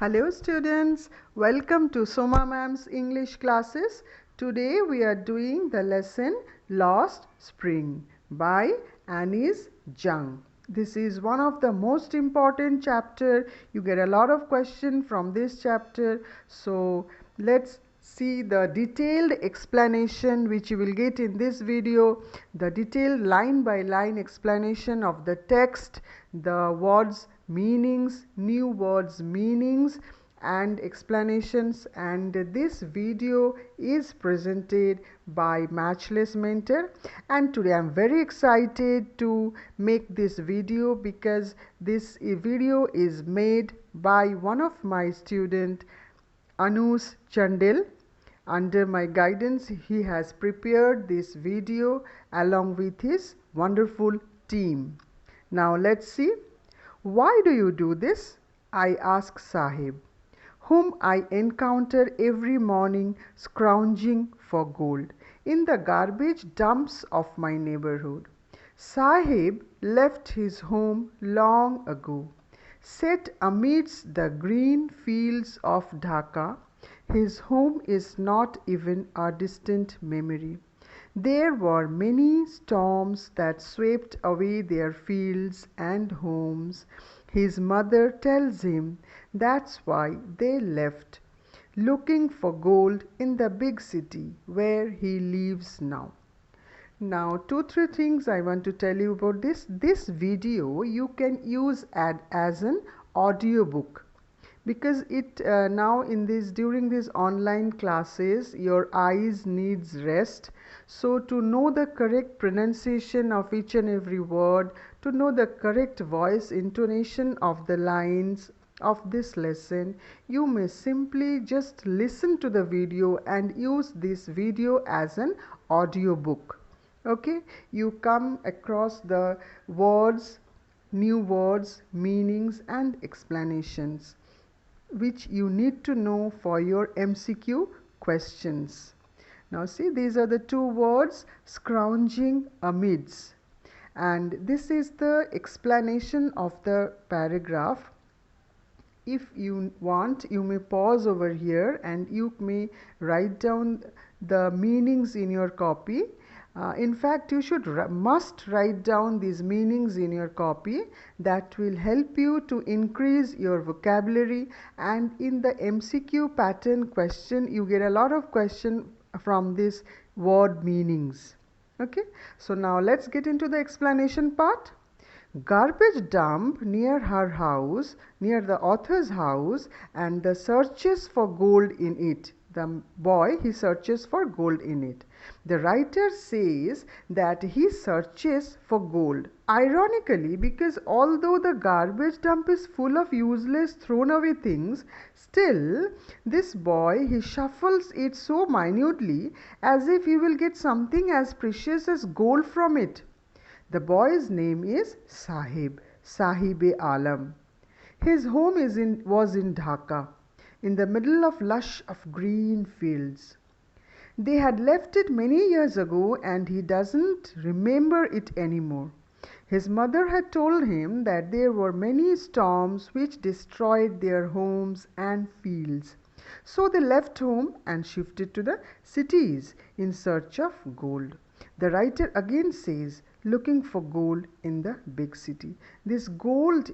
Hello students, welcome to Soma Ma'am's English classes. Today we are doing the lesson Lost Spring by Anis Jung. This is one of the most important chapter. You get a lot of questions from this chapter. So let's see the detailed explanation which you will get in this video, the detailed line by line explanation of the text, the words meanings, new words meanings and explanations, and this video is presented by Matchless Mentor. And today I'm very excited to make this video because this video is made by one of my student, Anus Chandil. Under my guidance, he has prepared this video along with his wonderful team. Now let's see. Why do you do this? I ask Sahib, whom I encounter every morning scrounging for gold in the garbage dumps of my neighborhood. Sahib left his home long ago, set amidst the green fields of Dhaka. His home is not even a distant memory. There were many storms that swept away their fields and homes. His mother tells him that's why they left, looking for gold in the big city where he lives now. Now, 2-3 things I want to tell you about this. This video you can use as an audiobook, because it now in this during these online classes your eyes needs rest. So to know the correct pronunciation of each and every word, to know the correct voice intonation of the lines of this lesson, you may simply just listen to the video and use this video as an audiobook. Okay, you come across the words, new words, meanings and explanations which you need to know for your MCQ questions. Now see, these are the two words, scrounging amidst, and this is the explanation of the paragraph. If you want, you may pause over here and you may write down the meanings in your copy. In fact, you must write down these meanings in your copy. That will help you to increase your vocabulary, and in the MCQ pattern question you get a lot of questions from this word meanings. Okay, so now let's get into the explanation part. Garbage dump near her house, near the author's house, and the searches for gold in it. The boy, he searches for gold in it. The writer says that he searches for gold. Ironically, because although the garbage dump is full of useless thrown away things, still this boy, he shuffles it so minutely as if he will get something as precious as gold from it. The boy's name is Sahib, Sahib-e-Alam. His home was in Dhaka, in the middle of lush of green fields. They had left it many years ago and he doesn't remember it anymore. His mother had told him that there were many storms which destroyed their homes and fields. So they left home and shifted to the cities in search of gold. The writer again says, looking for gold in the big city. This gold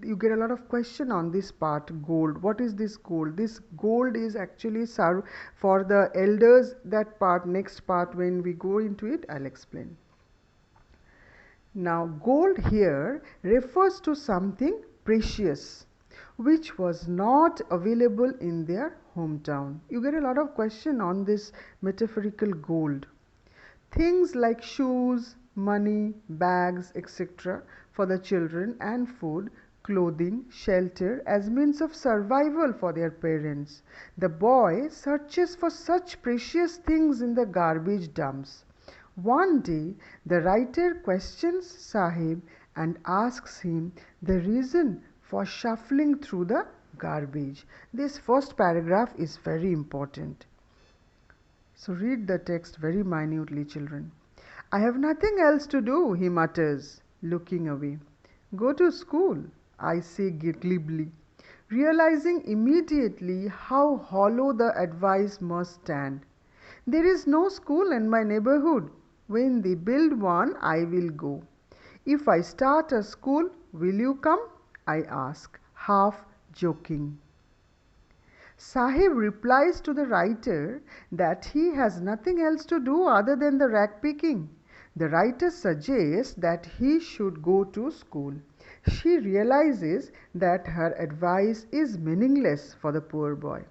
you get a lot of question on this part. Gold, what is this gold? This gold is actually served for the elders. That part, next part, when we go into it, I'll explain. Now gold here refers to something precious which was not available in their hometown. You get a lot of question on this metaphorical gold. Things like shoes, money, bags, etc. for the children, and food, clothing, shelter as means of survival for their parents. The boy searches for such precious things in the garbage dumps. One day, the writer questions Sahib and asks him the reason for shuffling through the garbage. This first paragraph is very important. So read the text very minutely, children. I have nothing else to do, he mutters, looking away. Go to school. I say glibly, realizing immediately how hollow the advice must stand. There is no school in my neighborhood. When they build one, I will go. If I start a school, will you come? I ask, half joking. Sahib replies to the writer that he has nothing else to do other than the rag picking. The writer suggests that he should go to school. She realizes that her advice is meaningless for the poor boy.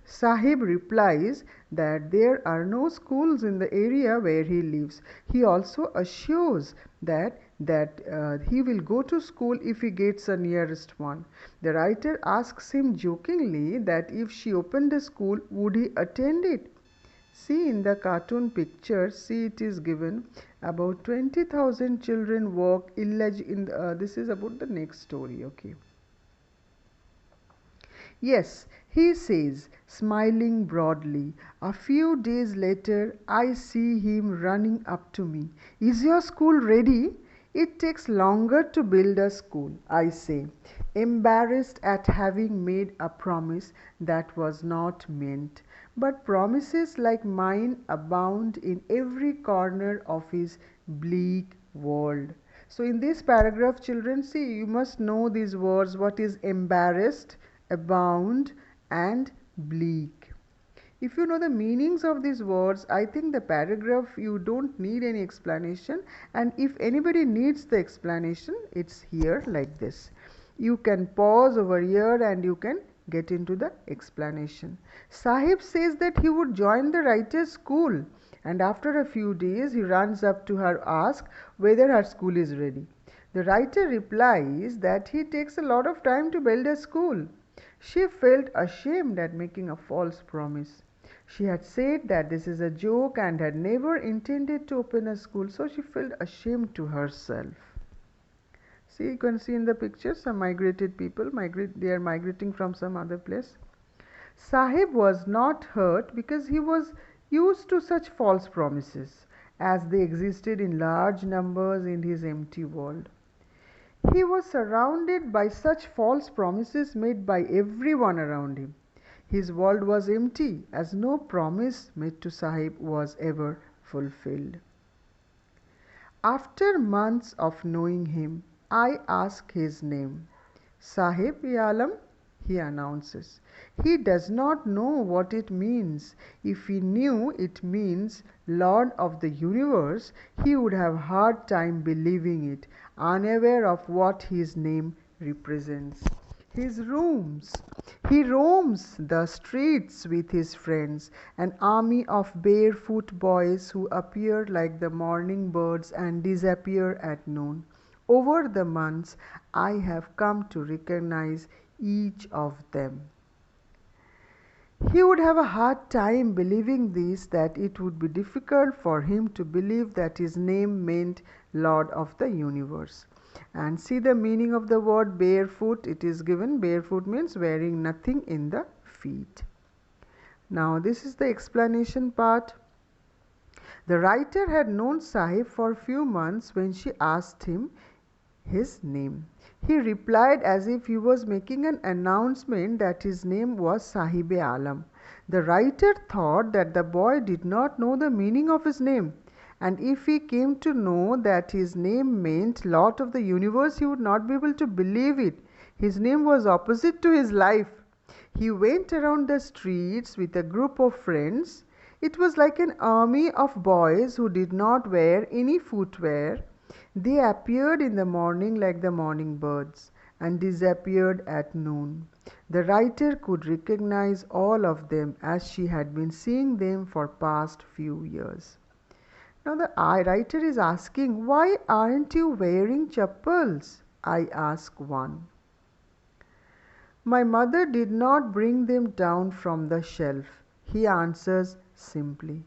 Sahib replies that there are no schools in the area where he lives. He also assures that he will go to school if he gets a nearest one. The writer asks him jokingly that if she opened a school, would he attend it? See in the cartoon picture, see it is given about 20,000 children walk this is about the next story, okay. Yes, he says, smiling broadly. A few days later, I see him running up to me. Is your school ready? It takes longer to build a school, I say, embarrassed at having made a promise that was not meant. But promises like mine abound in every corner of his bleak world. So in this paragraph, children, see, you must know these words. What is embarrassed, abound, and bleak? If you know the meanings of these words, I think the paragraph you don't need any explanation, and if anybody needs the explanation, it's here like this. You can pause over here and you can get into the explanation. Sahib says that he would join the writer's school, and after a few days he runs up to her, ask whether her school is ready. The writer replies that he takes a lot of time to build a school. She felt ashamed at making a false promise. She had said that this is a joke and had never intended to open a school, so she felt ashamed to herself. See, you can see in the picture some migrated people, they are migrating from some other place. Sahib was not hurt because he was used to such false promises, as they existed in large numbers in his empty world. He was surrounded by such false promises made by everyone around him. His world was empty, as no promise made to Sahib was ever fulfilled. After months of knowing him, I ask his name. Sahib-e-Alam, he announces. He does not know what it means. If he knew it means Lord of the Universe, he would have hard time believing it, unaware of what his name represents. He roams the streets with his friends, an army of barefoot boys who appear like the morning birds and disappear at noon. Over the months, I have come to recognize each of them. He would have a hard time believing this, that it would be difficult for him to believe that his name meant Lord of the Universe. And see the meaning of the word barefoot. It is given, barefoot means wearing nothing in the feet. Now this is the explanation part. The writer had known Sahib for a few months when she asked him his name. He replied as if he was making an announcement that his name was Sahib-e-Alam. The writer thought that the boy did not know the meaning of his name, and if he came to know that his name meant Lord of the Universe, he would not be able to believe it. His name was opposite to his life. He went around the streets with a group of friends. It was like an army of boys who did not wear any footwear. They appeared in the morning like the morning birds and disappeared at noon. The writer could recognize all of them as she had been seeing them for past few years. Now the writer is asking, why aren't you wearing chappals? I ask one. My mother did not bring them down from the shelf, he answers simply.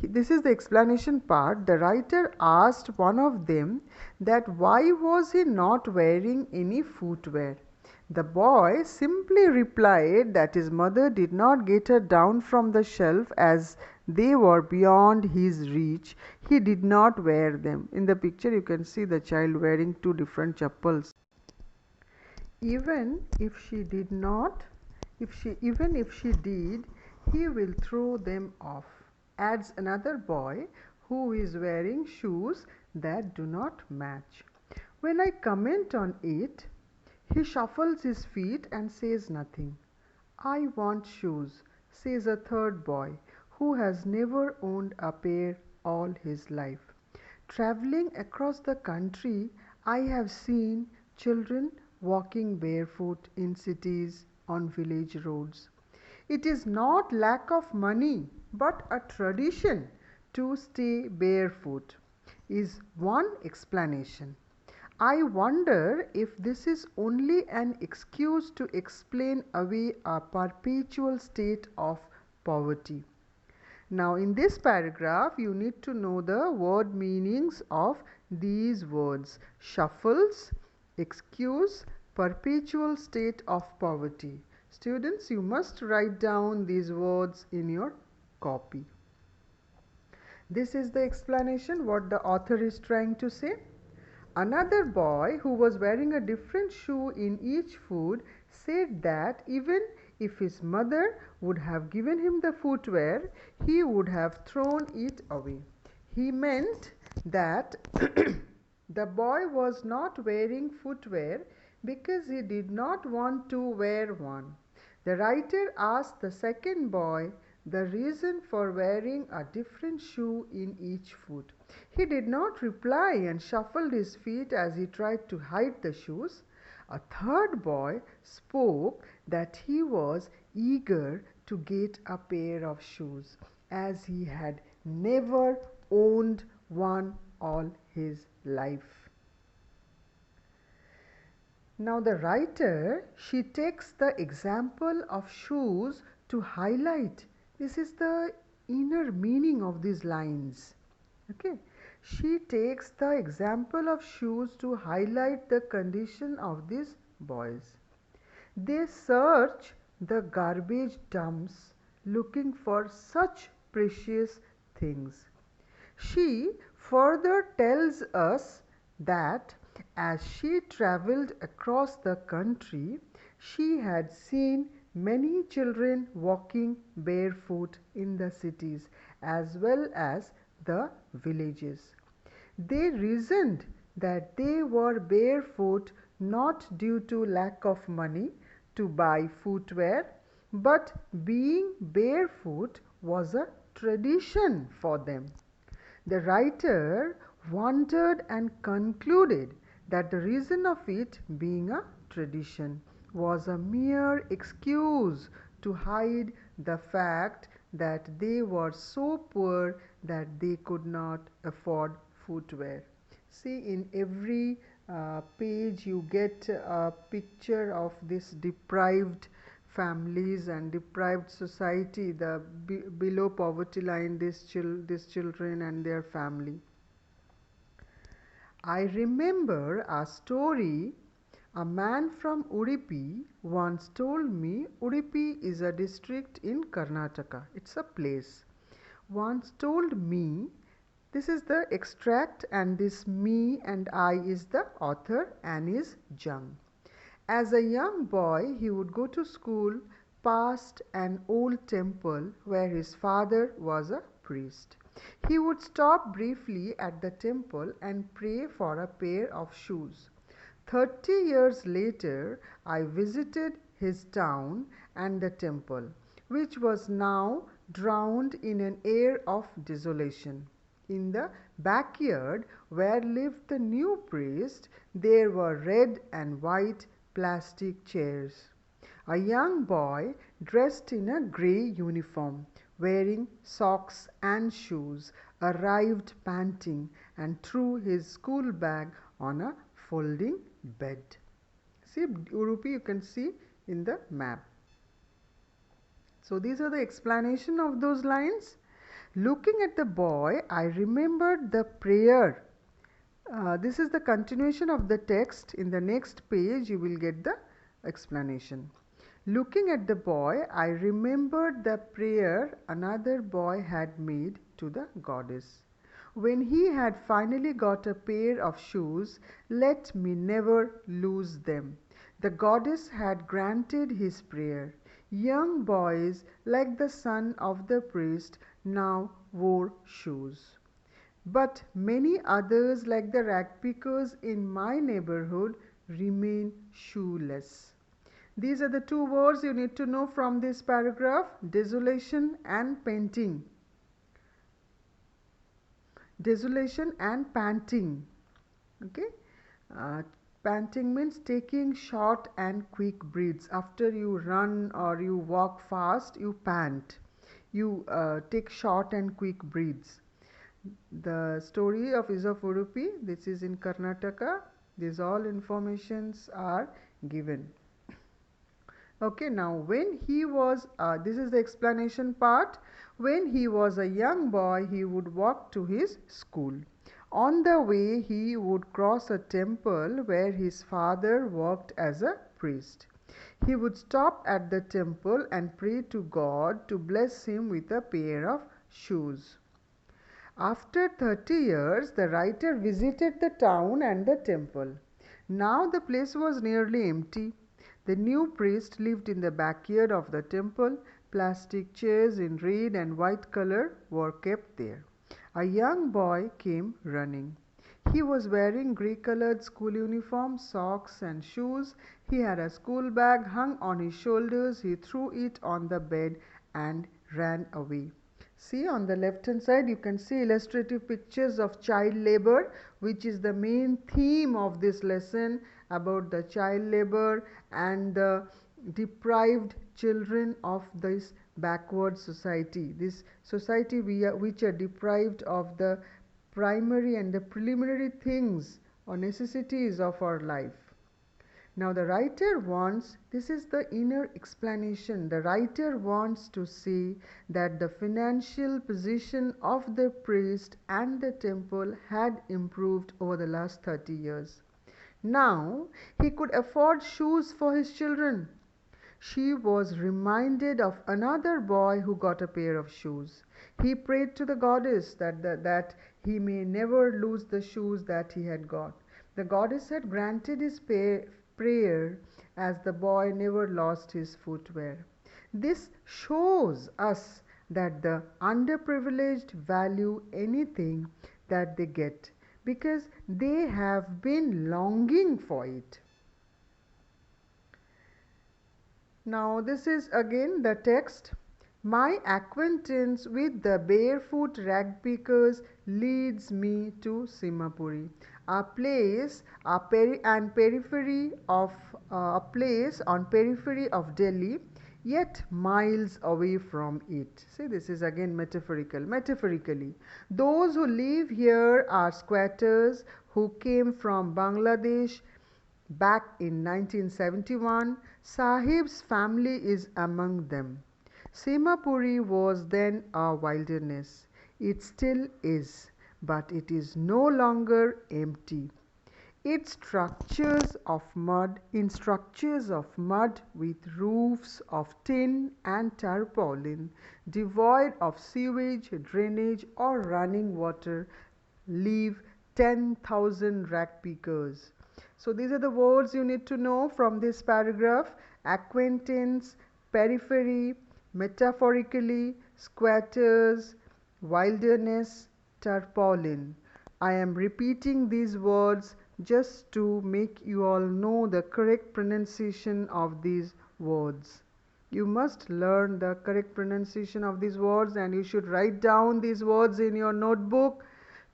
This is the explanation part. The writer asked one of them that why was he not wearing any footwear. The boy simply replied that his mother did not get her down from the shelf as they were beyond his reach. He did not wear them. In the picture you can see the child wearing two different chappals. Even if she did, he will throw them off, adds another boy who is wearing shoes that do not match. When I comment on it, he shuffles his feet and says nothing. I want shoes, says a third boy who has never owned a pair all his life. Traveling across the country, I have seen children walking barefoot in cities on village roads. It is not lack of money, but a tradition to stay barefoot, is one explanation. I wonder if this is only an excuse to explain away a perpetual state of poverty. Now, in this paragraph, you need to know the word meanings of these words: shuffles, excuse, perpetual state of poverty. Students, you must write down these words in your copy. This is the explanation what the author is trying to say. Another boy who was wearing a different shoe in each foot said that even if his mother would have given him the footwear, he would have thrown it away. He meant that the boy was not wearing footwear because he did not want to wear one. The writer asked the second boy the reason for wearing a different shoe in each foot. He did not reply and shuffled his feet as he tried to hide the shoes. A third boy spoke that he was eager to get a pair of shoes as he had never owned one all his life. Now the writer, she takes the example of shoes to highlight. This is the inner meaning of these lines. Okay. She takes the example of shoes to highlight the condition of these boys. They search the garbage dumps looking for such precious things. She further tells us that as she travelled across the country, she had seen many children walking barefoot in the cities as well as the villages. They reasoned that they were barefoot not due to lack of money to buy footwear, but being barefoot was a tradition for them. The writer wondered and concluded that the reason of it being a tradition was a mere excuse to hide the fact that they were so poor that they could not afford footwear. See, in every page you get a picture of this deprived families and deprived society, the below poverty line, these children and their family. I remember a story. A man from Udupi once told me. Udupi is a district in Karnataka. It's a place. Once told me, this is the extract and this me and I is the author and is Jung. As a young boy, he would go to school past an old temple where his father was a priest. He would stop briefly at the temple and pray for a pair of shoes. 30 years later, I visited his town and the temple, which was now drowned in an air of desolation. In the backyard where lived the new priest, there were red and white plastic chairs. A young boy dressed in a grey uniform, wearing socks and shoes, arrived panting and threw his school bag on a folding bed. See, Udupi you can see in the map. So these are the explanation of those lines. Looking at the boy, I remembered the prayer. This is the continuation of the text. In the next page, you will get the explanation. Looking at the boy, I remembered the prayer another boy had made to the goddess. When he had finally got a pair of shoes, let me never lose them. The goddess had granted his prayer. Young boys, like the son of the priest, now wore shoes. But many others, like the ragpickers in my neighborhood, remain shoeless. These are the two words you need to know from this paragraph: desolation and painting. Desolation and panting. Okay. Panting means taking short and quick breaths. After you run or you walk fast, you pant. You take short and quick breaths. The story of Udupi, this is in Karnataka. These all informations are given. Okay, now when he was, this is the explanation part. When he was a young boy, he would walk to his school. On the way, he would cross a temple where his father worked as a priest. He would stop at the temple and pray to God to bless him with a pair of shoes. After 30 years, the writer visited the town and the temple. Now the place was nearly empty. The new priest lived in the backyard of the temple. Plastic chairs in red and white color were kept there. A young boy came running. He was wearing grey-colored school uniform, socks and shoes. He had a school bag hung on his shoulders. He threw it on the bed and ran away. See, on the left hand side you can see illustrative pictures of child labor, which is the main theme of this lesson, about the child labor and the deprived children of this backward society. This society which are deprived of the primary and the preliminary things or necessities of our life. Now the writer wants, this is the inner explanation, the writer wants to say that the financial position of the priest and the temple had improved over the last 30 years. Now he could afford shoes for his children. She was reminded of another boy who got a pair of shoes. He prayed to the goddess that he may never lose the shoes that he had got. The goddess had granted his prayer, as the boy never lost his footwear. This shows us that the underprivileged value anything that they get because they have been longing for it. Now this is again the text. My acquaintance with the barefoot ragpickers leads me to Simapuri, a place on periphery of Delhi, yet miles away from it. See, this is again metaphorically. Those who live here are squatters who came from Bangladesh back in 1971. Sahib's family is among them. Simapuri was then a wilderness. It still is, but it is no longer empty. In structures of mud with roofs of tin and tarpaulin, devoid of sewage, drainage or running water, live 10,000 ragpickers. So these are the words you need to know from this paragraph: acquaintance, periphery, metaphorically, squatters, wilderness, tarpaulin. I am repeating these words just to make you all know the correct pronunciation of these words. You must learn the correct pronunciation of these words, and you should write down these words in your notebook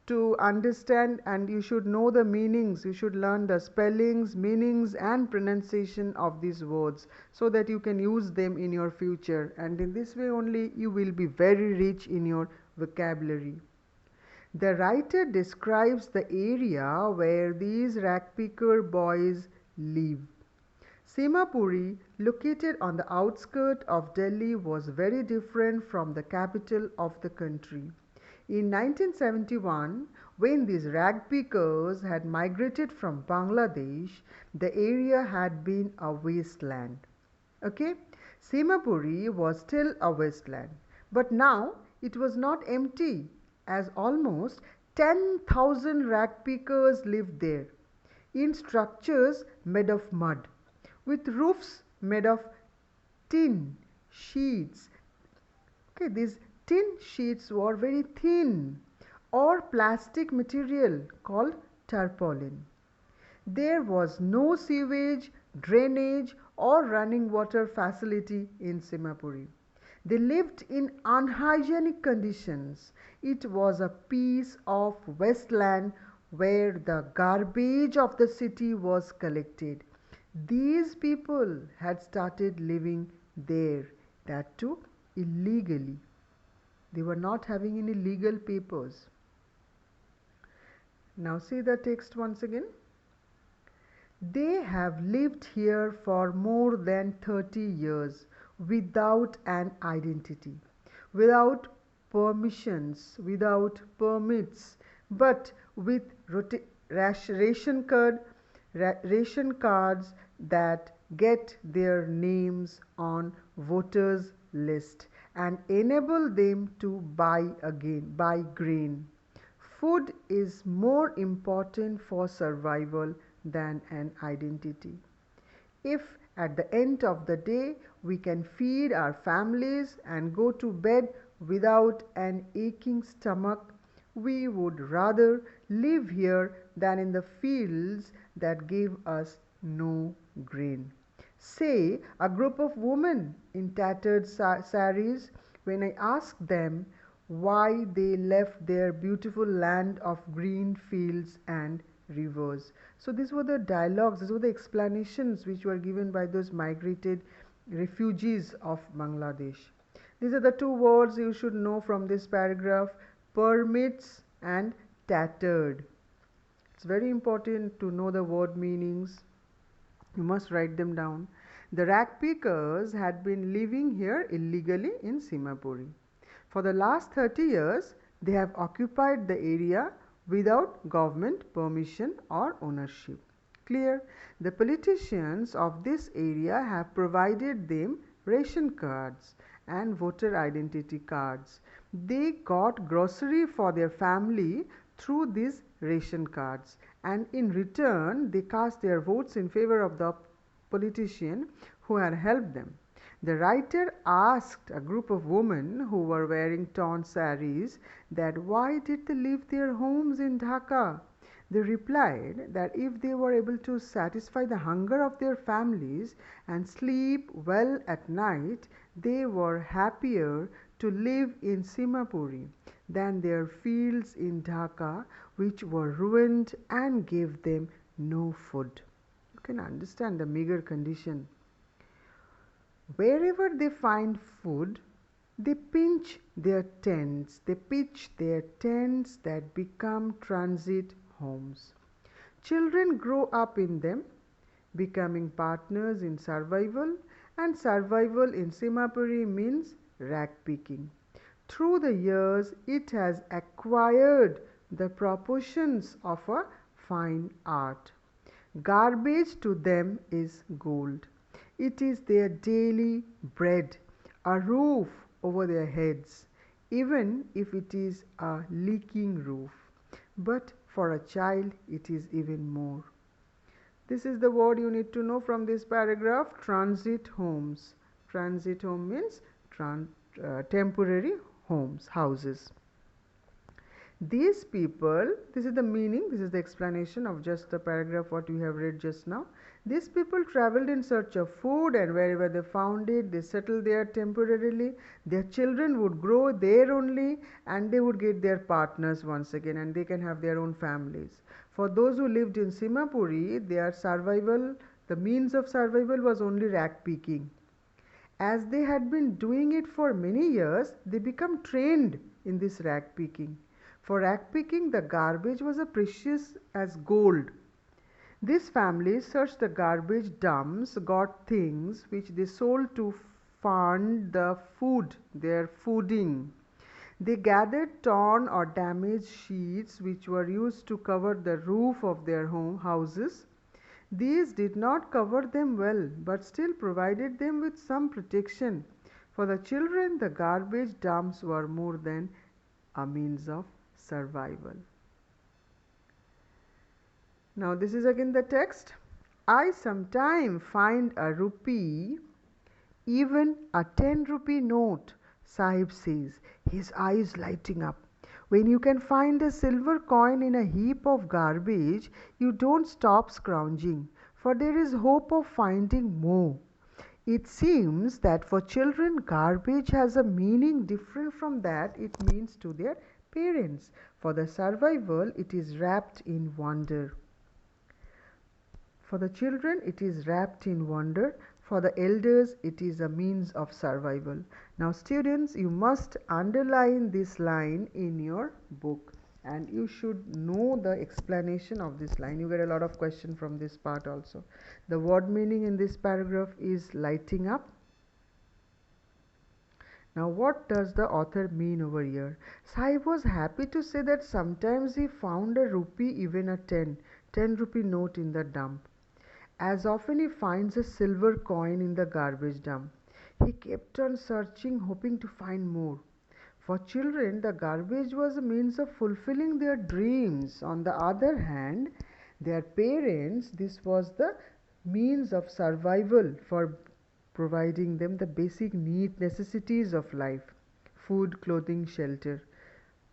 to understand, and you should know the meanings. You should learn the spellings, meanings and pronunciation of these words so that you can use them in your future, and in this way only you will be very rich in your vocabulary. The writer describes the area where these ragpicker boys live. Simapuri, located on the outskirts of Delhi, was very different from the capital of the country. In 1971, when these rag pickers had migrated from Bangladesh, the area had been a wasteland. Okay, Simapuri was still a wasteland, but now it was not empty, as almost 10,000 rag pickers lived there in structures made of mud, with roofs made of tin sheets. Okay, these tin sheets were very thin, or plastic material called tarpaulin. There was no sewage, drainage, or running water facility in Simapuri. They lived in unhygienic conditions. It was a piece of wasteland where the garbage of the city was collected. These people had started living there, that too illegally. They were not having any legal papers. Now see the text once again. They have lived here for more than 30 years without an identity, without permissions, without permits, but with ration cards that get their names on voters list and enable them to buy grain. Food is more important for survival than an identity. If at the end of the day we can feed our families and go to bed without an aching stomach, we would rather live here than in the fields that give us no grain. Say a group of women in tattered saris, when I asked them why they left their beautiful land of green fields and rivers. So these were the dialogues, these were the explanations which were given by those migrated refugees of Bangladesh. These are the two words you should know from this paragraph: permits and tattered. It's very important to know the word meanings. You must write them down. The rag pickers had been living here illegally in Simapuri. For the last 30 years, they have occupied the area without government permission or ownership. Clear? The politicians of this area have provided them ration cards and voter identity cards. They got grocery for their family through these ration cards, and in return they cast their votes in favor of the politician who had helped them. The writer asked a group of women who were wearing torn saris that why did they leave their homes in Dhaka. They replied that if they were able to satisfy the hunger of their families and sleep well at night, they were happier to live in Simapuri than their fields in Dhaka, which were ruined and gave them no food. You can understand the meager condition. Wherever they find food, they pitch their tents that become transit homes. Children grow up in them, becoming partners in survival, and survival in Simapuri means rag picking. Through the years, it has acquired the proportions of a fine art. Garbage to them is gold. It is their daily bread, a roof over their heads, even if it is a leaking roof. But for a child, it is even more. This is the word you need to know from this paragraph: transit homes. Transit home means temporary homes, houses. These people, this is the meaning, this is the explanation of just the paragraph what we have read just now. These people traveled in search of food, and wherever they found it, they settled there temporarily. Their children would grow there only, and they would get their partners once again, and they can have their own families. For those who lived in Simapuri, their survival, the means of survival was only rag picking. As they had been doing it for many years, they became trained in this rag picking. For rag picking, the garbage was as precious as gold. These families searched the garbage dumps, got things which they sold to fund the food, their fooding. They gathered torn or damaged sheets which were used to cover the roof of their houses. These did not cover them well, but still provided them with some protection. For the children, the garbage dumps were more than a means of survival. Now this is again the text. I sometime find a rupee, even a 10-rupee note, Sahib says, his eyes lighting up. When you can find a silver coin in a heap of garbage, you don't stop scrounging, for there is hope of finding more. It seems that for children, garbage has a meaning different from that it means to their parents. For the survival, it is wrapped in wonder. For the children, it is wrapped in wonder. For the elders, it is a means of survival. Now students, you must underline this line in your book, and you should know the explanation of this line. You get a lot of questions from this part also. The word meaning in this paragraph is lighting up. Now what does the author mean over here? Sahib was happy to say that sometimes he found a rupee, even a 10-rupee note in the dump. As often he finds a silver coin in the garbage dump. He kept on searching, hoping to find more. For children, the garbage was a means of fulfilling their dreams. On the other hand, their parents, this was the means of survival for providing them the basic necessities of life. Food, clothing, shelter.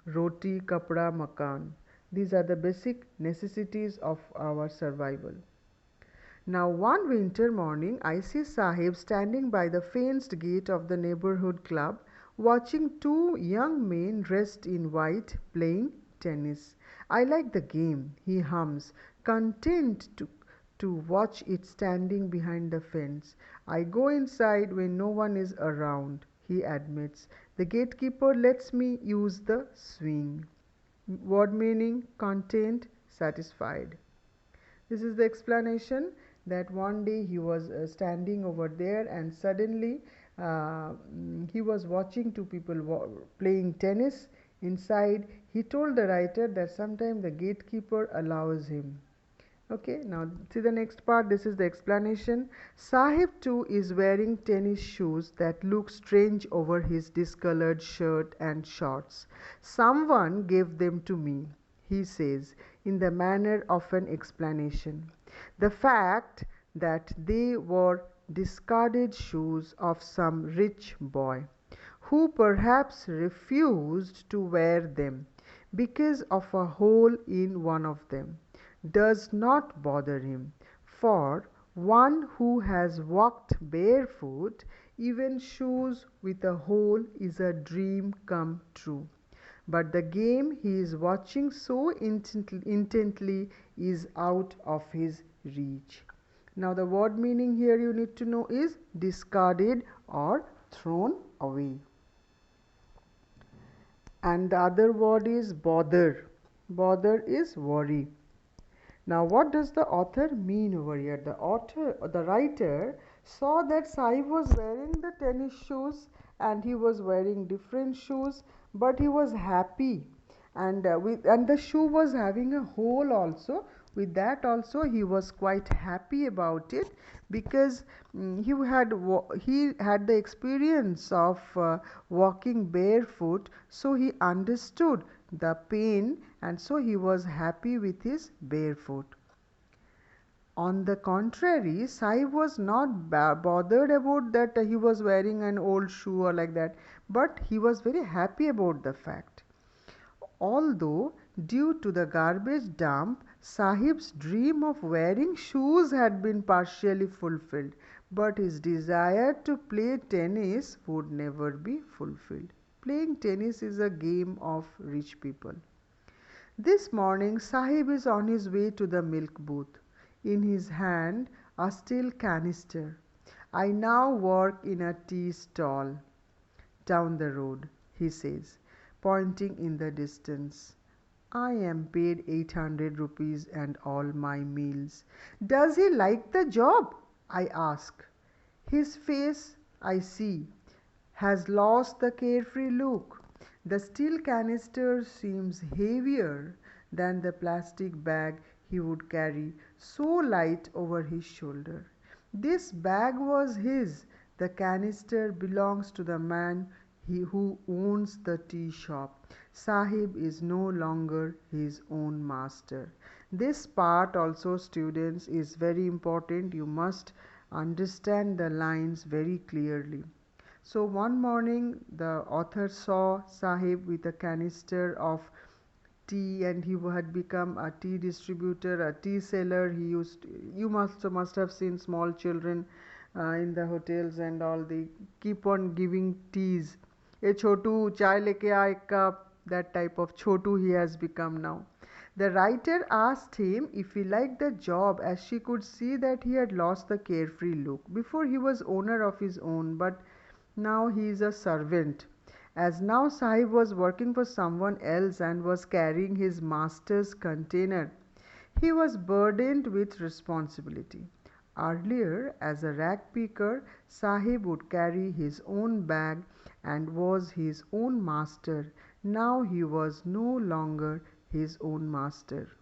Roti, kapda, makan. These are the basic necessities of our survival. Now one winter morning, I see Sahib standing by the fenced gate of the neighborhood club, watching two young men dressed in white playing tennis. I like the game, he hums, content to watch it standing behind the fence. I go inside when no one is around, he admits. The gatekeeper lets me use the swing. Word meaning, content, satisfied. This is the explanation. That one day he was standing over there, and suddenly he was watching two people playing tennis inside. He told the writer that sometimes the gatekeeper allows him. Okay, now see the next part. This is the explanation. Sahib too is wearing tennis shoes that look strange over his discolored shirt and shorts. Someone gave them to me, he says, in the manner of an explanation. The fact that they were discarded shoes of some rich boy, who perhaps refused to wear them because of a hole in one of them, does not bother him. For one who has walked barefoot, even shoes with a hole is a dream come true. But the game he is watching so intently is out of his reach. Now the word meaning here you need to know is discarded or thrown away. And the other word is bother. Bother is worry. Now what does the author mean over here? The writer saw that Sahib was wearing the tennis shoes and he was wearing different shoes, but he was happy, and the shoe was having a hole also. With that also he was quite happy about it, because he had the experience of walking barefoot, so he understood the pain, and so he was happy with his barefoot. On the contrary, Sahib was not bothered about that he was wearing an old shoe or like that, but he was very happy about the fact. Although due to the garbage dump, Sahib's dream of wearing shoes had been partially fulfilled, but his desire to play tennis would never be fulfilled. Playing tennis is a game of rich people. This morning, Sahib is on his way to the milk booth. In his hand, a steel canister. I now work in a tea stall down the road, he says, pointing in the distance. I am paid 800 rupees and all my meals. Does he like the job? I ask. His face, I see, has lost the carefree look. The steel canister seems heavier than the plastic bag he would carry, so light over his shoulder. This bag was his. The canister belongs to the man who owns the tea shop. Sahib is no longer his own master. This part also, students, is very important. You must understand the lines very clearly. So one morning the author saw Sahib with a canister of tea, and he had become a tea distributor, a tea seller. You must have seen small children in the hotels and all. They keep on giving teas. A chotu chai leke aa ek cup. That type of chotu he has become now. The writer asked him if he liked the job, as she could see that he had lost the carefree look. Before he was owner of his own, but now he is a servant. As now Sahib was working for someone else and was carrying his master's container, he was burdened with responsibility. Earlier, as a rag picker, Sahib would carry his own bag and was his own master. Now he was no longer his own master.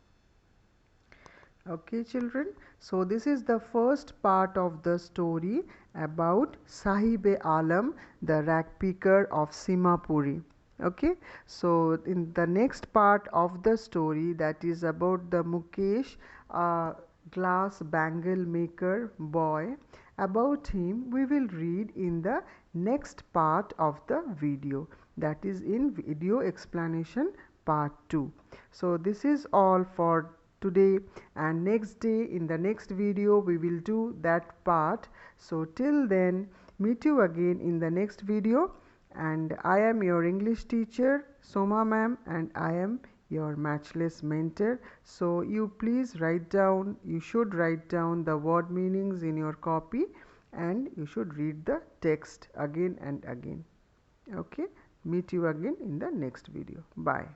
Okay, children, so this is the first part of the story about Sahib-e-Alam, the rag picker of Simapuri. Okay, so in the next part of the story, that is about the Mukesh, glass bangle maker boy, about him we will read in the next part of the video, that is in video explanation part 2. So this is all for today, and next day in the next video we will do that part. So till then, meet you again in the next video, and I am your English teacher Soma ma'am, and I am your matchless mentor. So you please write down, you should write down the word meanings in your copy, and you should read the text again and again. Okay, meet you again in the next video. Bye.